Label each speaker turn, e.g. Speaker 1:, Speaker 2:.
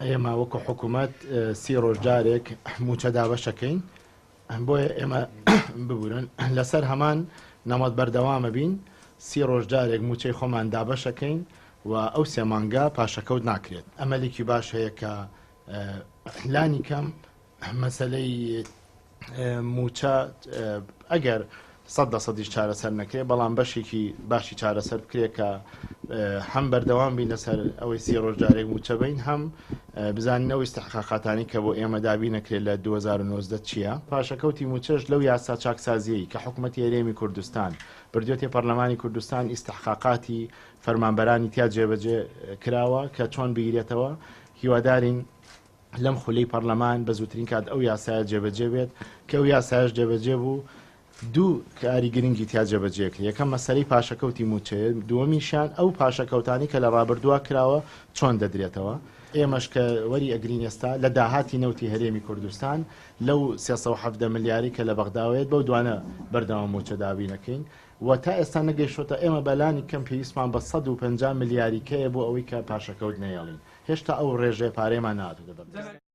Speaker 1: ئێمە وەکو حکوومەت 30 ڕۆژ جارێک موچە دابەشەکەین بۆیە ئێمە ببورن لەسەر هەمان نەمەد بەردەوامە بین 30 ڕۆژ جارێک موچەی خۆمان دابەشەکەین و ئەو سێ مانگا پاشەکەوت ناکرێت ئەمەلێکی باش هەیە کە لانی کەم مەسلەی موچە ئەگەر 100% چارەسەر نەکرێت بەڵام بەشێکی باشی چارەسەر بکرێت کە هەم بەردەوام بین لەسەر ئەوەی 30 ڕۆژ جارێک موچە بین هەم بزانینەوەی استحقاقاتانی کە بۆ ئێمە دابی نەکرێت لە 2019 چییە پاشەکەوتی موچەش لەو یاسا چاکسازیەی کە حکوومەتی هەرێمی کوردستان بردوێتی پەرلەمانی کوردستان ئیستحقاقاتی فەرمانبەرانی تیا جێبەجێ کراوە کە چۆن بگیرێتەوە هیوادارین لەم خولەی پەرلەمان بە زووترین کات ئەو یاسایە جێبەجێ بێت کە ئەو یاسایش جێبەجێ بوو دوو کاری گرنگی تیا جێبەجێکرد یەکەم مەسەلەی پاشەکەوتی موچەیە دووەمیشان ئەو پاشەکەوتانی کە لە ڕابردووە کراوە چۆن دەدرێتەوە ئێمەش کە وەری ئەگرین ئێستا لە داهاتی نەوتی هەرێمی کوردستان لەو 370 ملیاری کە لە بەغداوێت بەو دوانە بەردەوام موچە دابی نەکەین و تا ئێستا نەگەیشتۆتە ئێمە بەلانی کەم پێویستمان بە 150 ملیاری کەیە بۆ ئەوەی کە پاشەکەوت نەیەڵین هێشتا ئەو ڕێژێ پارێمان نهاتووە